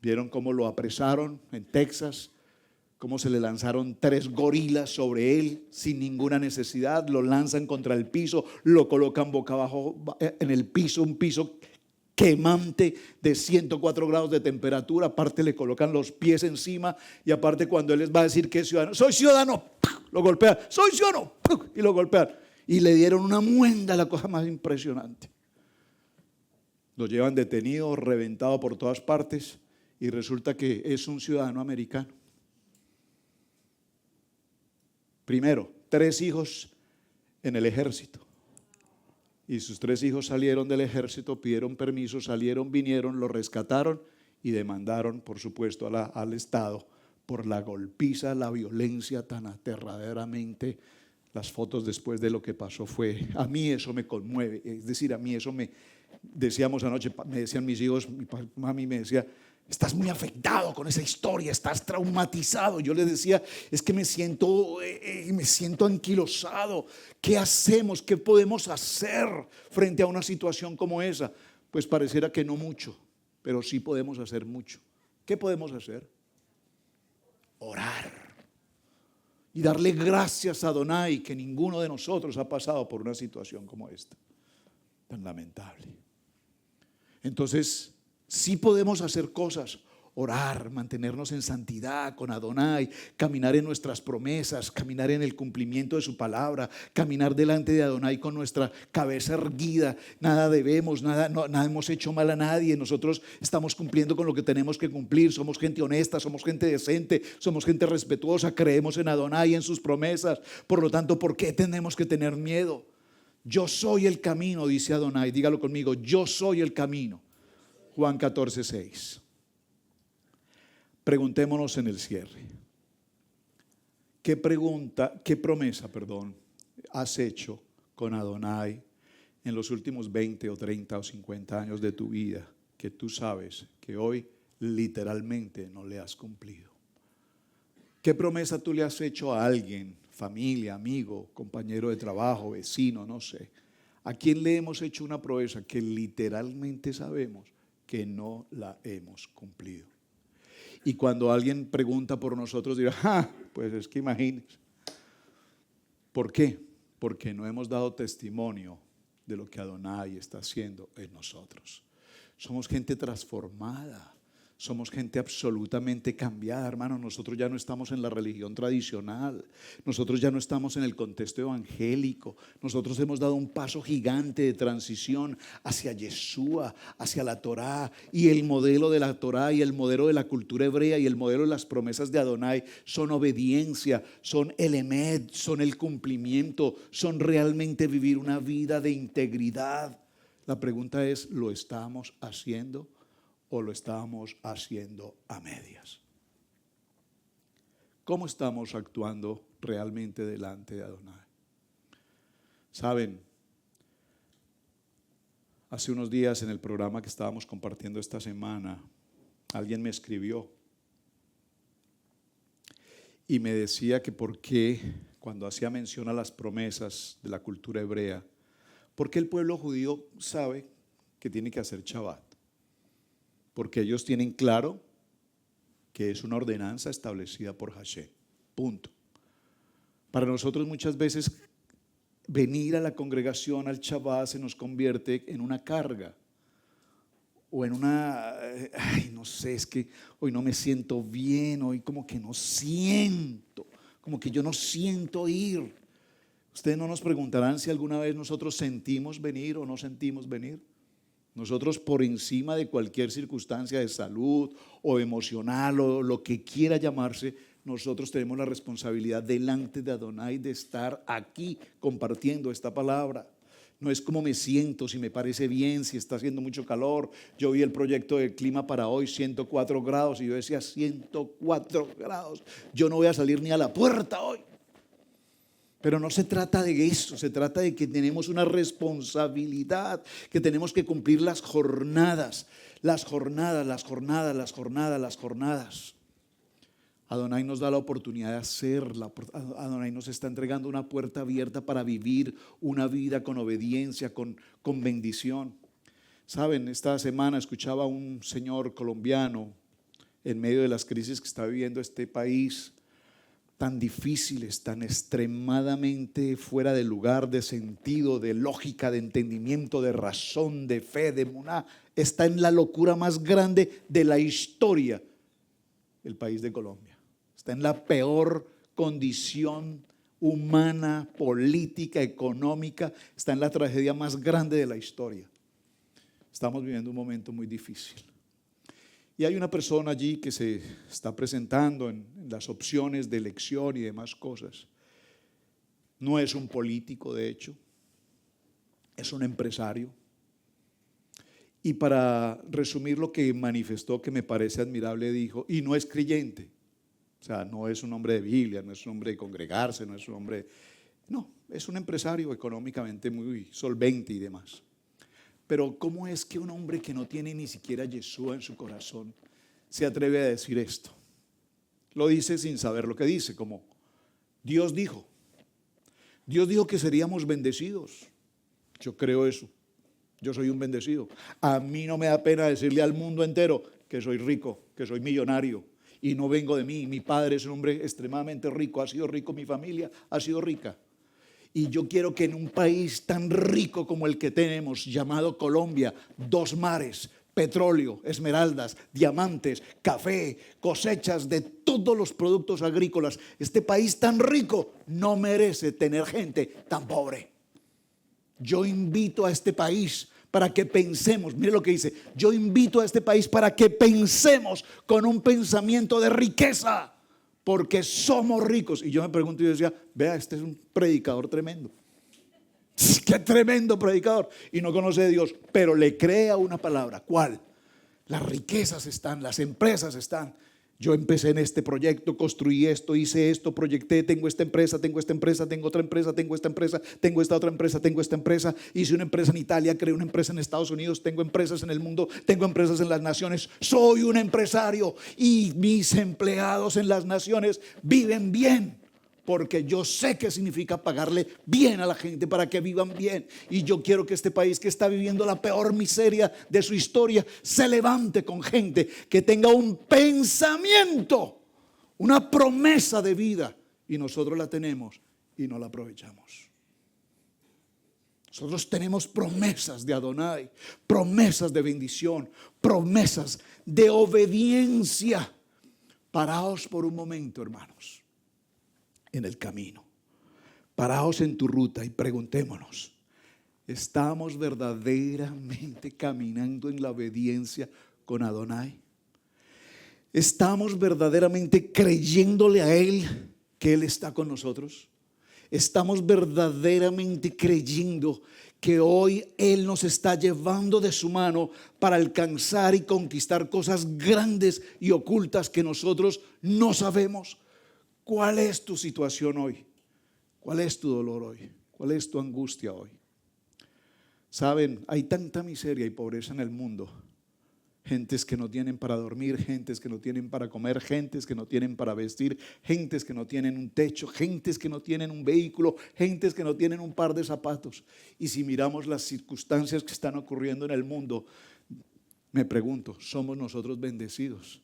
Speaker 1: Vieron cómo lo apresaron en Texas, cómo se le lanzaron 3 gorilas sobre él sin ninguna necesidad, lo lanzan contra el piso, lo colocan boca abajo en el piso, un piso quemante de 104 grados de temperatura, aparte le colocan los pies encima y aparte cuando él les va a decir que es ciudadano, soy ciudadano, lo golpean, soy ciudadano, y lo golpean y le dieron una muenda, la cosa más impresionante. Lo llevan detenido, reventado por todas partes y resulta que es un ciudadano americano. Primero, 3 hijos en el ejército. Y sus 3 hijos salieron del ejército, pidieron permiso, salieron, vinieron, lo rescataron y demandaron, por supuesto, al Estado por la golpiza, la violencia tan aterradoramente. Las fotos después de lo que pasó fue, a mí eso me conmueve, es decir, a mí eso decíamos anoche, me decían mis hijos, mi mami me decía, estás muy afectado con esa historia, estás traumatizado. Yo les decía, es que me siento anquilosado. ¿Qué hacemos? ¿Qué podemos hacer frente a una situación como esa? Pues pareciera que no mucho, pero sí podemos hacer mucho. ¿Qué podemos hacer? Orar y darle gracias a Adonai que ninguno de nosotros ha pasado por una situación como esta, tan lamentable. Entonces, sí podemos hacer cosas, orar, mantenernos en santidad con Adonai, caminar en nuestras promesas, caminar en el cumplimiento de su palabra, caminar delante de Adonai con nuestra cabeza erguida. Nada debemos, nada hemos hecho mal a nadie. Nosotros estamos cumpliendo con lo que tenemos que cumplir. Somos gente honesta, somos gente decente, somos gente respetuosa, creemos en Adonai y en sus promesas. Por lo tanto, ¿por qué tenemos que tener miedo? Yo soy el camino, dice Adonai. Dígalo conmigo, yo soy el camino. Juan 14:6. Preguntémonos en el cierre. ¿Qué promesa has hecho con Adonai en los últimos 20 o 30 o 50 años de tu vida que tú sabes que hoy literalmente no le has cumplido? ¿Qué promesa tú le has hecho a alguien, familia, amigo, compañero de trabajo, vecino, no sé? ¿A quién le hemos hecho una promesa que literalmente sabemos que no la hemos cumplido? Y cuando alguien pregunta por nosotros dirá, pues es que imagínense. ¿Por qué? Porque no hemos dado testimonio de lo que Adonai está haciendo en nosotros. Somos gente transformada. Somos gente absolutamente cambiada, hermano. Nosotros ya no estamos en la religión tradicional. Nosotros ya no estamos en el contexto evangélico. Nosotros hemos dado un paso gigante de transición hacia Yeshua, hacia la Torá. Y el modelo de la Torá y el modelo de la cultura hebrea y el modelo de las promesas de Adonai son obediencia, son el emet, son el cumplimiento, son realmente vivir una vida de integridad. La pregunta es, ¿lo estamos haciendo o lo estamos haciendo a medias? ¿Cómo estamos actuando realmente delante de Adonai? Saben, hace unos días en el programa que estábamos compartiendo esta semana, alguien me escribió y me decía que por qué cuando hacía mención a las promesas de la cultura hebrea, porque el pueblo judío sabe que tiene que hacer Shabbat, porque ellos tienen claro que es una ordenanza establecida por Hashem, punto. Para nosotros muchas veces venir a la congregación al Shabbat se nos convierte en una carga o en una, no sé, es que hoy no me siento bien, hoy como que no siento, como que yo no siento ir. Ustedes no nos preguntarán si alguna vez nosotros sentimos venir o no sentimos venir. Nosotros, por encima de cualquier circunstancia de salud o emocional o lo que quiera llamarse, nosotros tenemos la responsabilidad delante de Adonai de estar aquí compartiendo esta palabra. No es como me siento, si me parece bien, si está haciendo mucho calor. Yo vi el proyecto del clima para hoy, 104 grados, y yo decía 104 grados. Yo no voy a salir ni a la puerta hoy. Pero no se trata de eso, se trata de que tenemos una responsabilidad, que tenemos que cumplir las jornadas. Adonai nos da la oportunidad de hacerla. Adonai nos está entregando una puerta abierta para vivir una vida con obediencia, con bendición. Saben, esta semana escuchaba a un señor colombiano en medio de las crisis que está viviendo este país, tan difíciles, tan extremadamente fuera de lugar, de sentido, de lógica, de entendimiento, de razón, de fe, de emuná. Está en la locura más grande de la historia el país de Colombia. Está en la peor condición humana, política, económica. Está en la tragedia más grande de la historia. Estamos viviendo un momento muy difícil. Y hay una persona allí que se está presentando en las opciones de elección y demás cosas. No es un político, de hecho. Es un empresario. Y para resumir lo que manifestó, que me parece admirable, dijo, y no es creyente. O sea, no es un hombre de Biblia, no es un hombre de congregarse, no es un hombre... No, es un empresario económicamente muy solvente y demás. Pero ¿cómo es que un hombre que no tiene ni siquiera Yeshua en su corazón se atreve a decir esto? Lo dice sin saber lo que dice, como Dios dijo que seríamos bendecidos. Yo creo eso. Yo soy un bendecido. A mí no me da pena decirle al mundo entero que soy rico, que soy millonario. Y no vengo de mí. Mi padre es un hombre extremadamente rico. Ha sido rico, mi familia ha sido rica. Y yo quiero que en un país tan rico como el que tenemos, llamado Colombia, 2 mares, petróleo, esmeraldas, diamantes, café, cosechas de todos los productos agrícolas, este país tan rico no merece tener gente tan pobre. Yo invito a este país para que pensemos, mire lo que dice, yo invito a este país para que pensemos con un pensamiento de riqueza, porque somos ricos. Y yo me pregunto y yo decía, vea, este es un predicador tremendo. Qué tremendo predicador. Y no conoce a Dios, pero le cree a una palabra. ¿Cuál? Las riquezas están, las empresas están. Yo empecé en este proyecto, construí esto, hice esto, proyecté, tengo esta empresa, tengo esta empresa, tengo otra empresa, tengo esta empresa, tengo esta otra empresa, tengo esta empresa. Hice una empresa en Italia, creé una empresa en Estados Unidos, tengo empresas en el mundo, tengo empresas en las naciones. Soy un empresario y mis empleados en las naciones viven bien. Porque yo sé qué significa pagarle bien a la gente para que vivan bien. Y yo quiero que este país, que está viviendo la peor miseria de su historia, se levante con gente que tenga un pensamiento, una promesa de vida. Y nosotros la tenemos y no la aprovechamos. Nosotros tenemos promesas de Adonai, promesas de bendición, promesas de obediencia. Paraos por un momento, hermanos, en el camino. Paraos en tu ruta y preguntémonos, ¿estamos verdaderamente caminando en la obediencia con Adonai? ¿Estamos verdaderamente creyéndole a Él que Él está con nosotros? ¿Estamos verdaderamente creyendo que hoy Él nos está llevando de su mano para alcanzar y conquistar cosas grandes y ocultas que nosotros no sabemos? ¿Cuál es tu situación hoy? ¿Cuál es tu dolor hoy? ¿Cuál es tu angustia hoy? Saben, hay tanta miseria y pobreza en el mundo Gentes que no tienen para dormir, gentes que no tienen para comer, gentes que no tienen para vestir, gentes que no tienen un techo, gentes que no tienen un vehículo, gentes que no tienen un par de zapatos. Y si miramos las circunstancias que están ocurriendo en el mundo, me pregunto, ¿somos nosotros bendecidos?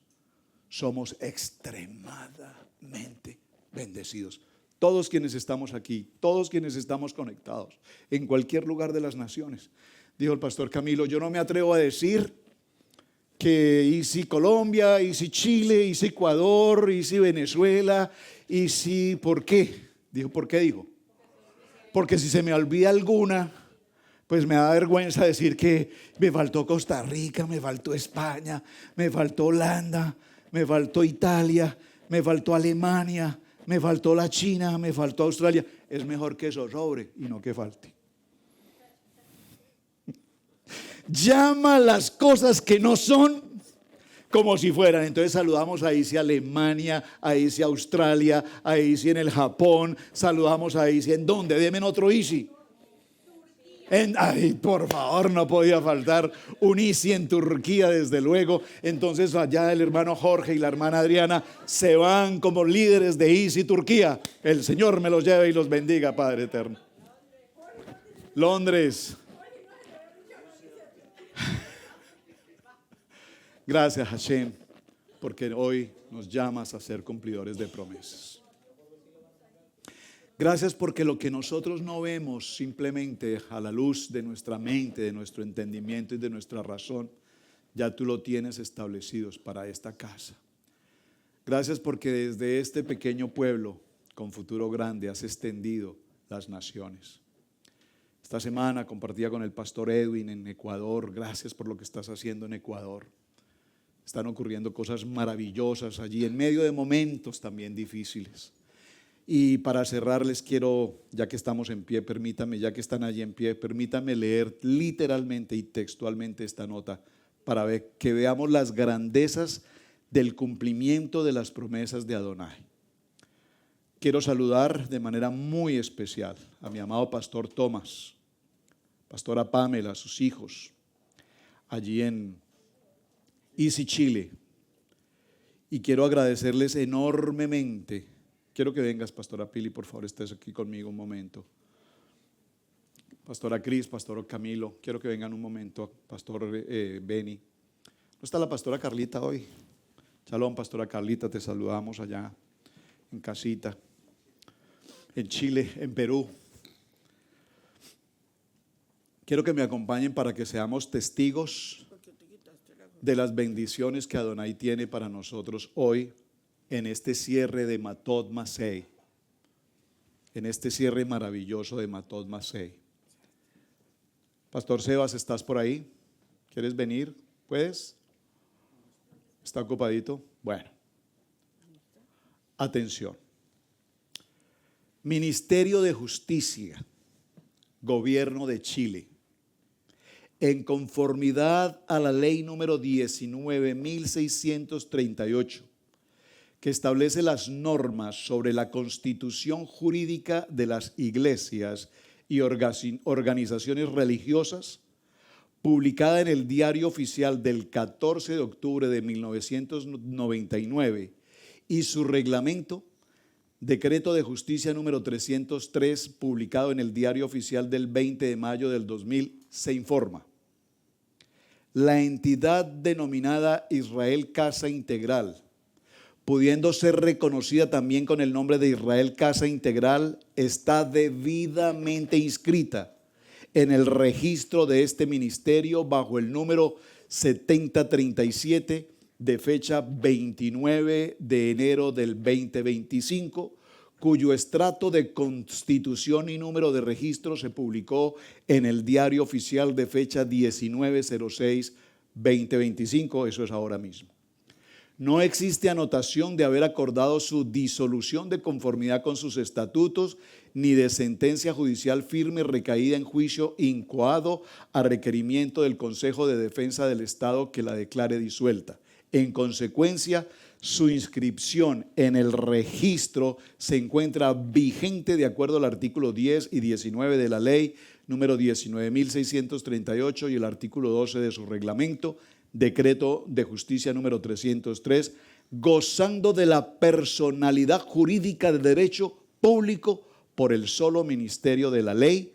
Speaker 1: Somos extremadamente bendecidos. Todos quienes estamos aquí, todos quienes estamos conectados, en cualquier lugar de las naciones. Dijo el pastor Camilo, yo no me atrevo a decir que y si Colombia, y si Chile, y si Ecuador, y si Venezuela, y si, ¿por qué? Dijo, ¿por qué dijo? Porque si se me olvida alguna, pues me da vergüenza decir que me faltó Costa Rica, me faltó España, me faltó Holanda, me faltó Italia, me faltó Alemania, me faltó la China, me faltó Australia. Es mejor que eso sobre y no que falte. Llama las cosas que no son como si fueran. Entonces saludamos ahí si Alemania, ahí si Australia, ahí si en el Japón, saludamos ahí si en dónde, denme otro easy. Ay, por favor, no podía faltar un easy en Turquía, desde luego. Entonces allá el hermano Jorge y la hermana Adriana se van como líderes de easy Turquía. El Señor me los lleve y los bendiga, Padre eterno. Londres. Gracias, Hashem, porque hoy nos llamas a ser cumplidores de promesas. Gracias porque lo que nosotros no vemos simplemente a la luz de nuestra mente, de nuestro entendimiento y de nuestra razón, ya tú lo tienes establecidos para esta casa. Gracias porque desde este pequeño pueblo con futuro grande has extendido las naciones. Esta semana compartía con el pastor Edwin en Ecuador. Gracias por lo que estás haciendo en Ecuador. Están ocurriendo cosas maravillosas allí en medio de momentos también difíciles. Y para cerrar les quiero, ya que estamos en pie, permítame, ya que están allí en pie, permítame leer literalmente y textualmente esta nota para ver, que veamos las grandezas del cumplimiento de las promesas de Adonai. Quiero saludar de manera muy especial a mi amado pastor Tomás, pastora Pamela, sus hijos, allí en Easy Chile. Y quiero agradecerles enormemente. Quiero que vengas, pastora Pili, por favor, estés aquí conmigo un momento. Pastora Cris, pastor Camilo, quiero que vengan un momento, pastor Beni. ¿No está la pastora Carlita hoy? Shalom, pastora Carlita, te saludamos allá en casita, en Chile, en Perú. Quiero que me acompañen para que seamos testigos de las bendiciones que Adonai tiene para nosotros hoy en este cierre de Matot Masei, en este cierre maravilloso de Matot Masei. Pastor Sebas, ¿estás por ahí? ¿Quieres venir? ¿Puedes? ¿Está ocupadito? Bueno, atención. Ministerio de Justicia, Gobierno de Chile. En conformidad a la ley número 19.638, que establece las normas sobre la constitución jurídica de las iglesias y organizaciones religiosas, publicada en el Diario Oficial del 14 de octubre de 1999, y su reglamento, Decreto de Justicia número 303, publicado en el Diario Oficial del 20 de mayo del 2000, se informa: la entidad denominada Israel Casa Integral, pudiendo ser reconocida también con el nombre de Israel Casa Integral, está debidamente inscrita en el registro de este ministerio bajo el número 7037 de fecha 29 de enero del 2025, cuyo estrato de constitución y número de registro se publicó en el Diario Oficial de fecha 19/06/2025, eso es ahora mismo. No existe anotación de haber acordado su disolución de conformidad con sus estatutos, ni de sentencia judicial firme recaída en juicio incoado a requerimiento del Consejo de Defensa del Estado que la declare disuelta. En consecuencia, su inscripción en el registro se encuentra vigente de acuerdo al artículo 10 y 19 de la ley número 19.638 y el artículo 12 de su reglamento, decreto de justicia número 303, gozando de la personalidad jurídica de derecho público por el solo ministerio de la ley,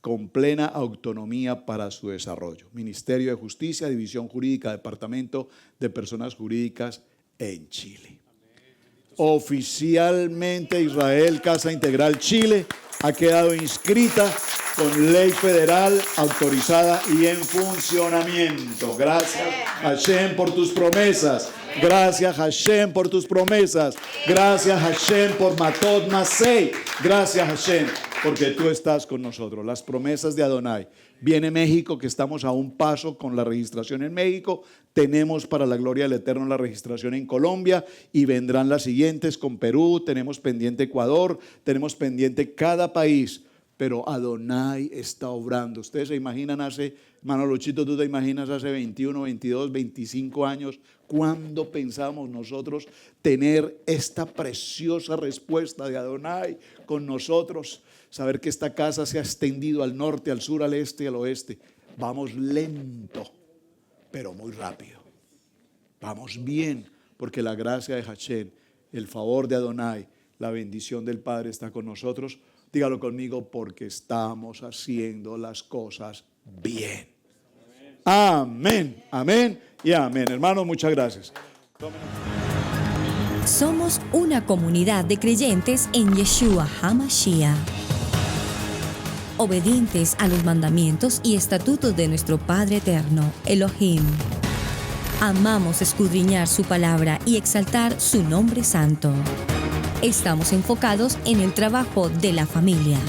Speaker 1: con plena autonomía para su desarrollo. Ministerio de Justicia, División Jurídica, Departamento de Personas Jurídicas en Chile. Oficialmente Israel Casa Integral Chile ha quedado inscrita con ley federal autorizada y en funcionamiento. Gracias Hashem por tus promesas. Gracias Hashem por tus promesas. Gracias Hashem por Matot Masei. Gracias Hashem porque tú estás con nosotros. Las promesas de Adonai. Viene México, que estamos a un paso con la registración en México. Tenemos para la gloria del Eterno la registración en Colombia y vendrán las siguientes con Perú. Tenemos pendiente Ecuador, tenemos pendiente cada país. Pero Adonai está obrando. Ustedes se imaginan hermano Luchito, tú te imaginas hace 21, 22, 25 años, ¿cuándo pensamos nosotros tener esta preciosa respuesta de Adonai con nosotros? Saber que esta casa se ha extendido al norte, al sur, al este y al oeste. Vamos lento, pero muy rápido. Vamos bien, porque la gracia de Hashem, el favor de Adonai, la bendición del Padre está con nosotros. Dígalo conmigo, porque estamos haciendo las cosas bien. Amén, amén y amén. Hermanos, muchas gracias.
Speaker 2: Somos una comunidad de creyentes en Yeshua HaMashiach, obedientes a los mandamientos y estatutos de nuestro Padre Eterno, Elohim. Amamos escudriñar su palabra y exaltar su nombre santo. Estamos enfocados en el trabajo de la familia.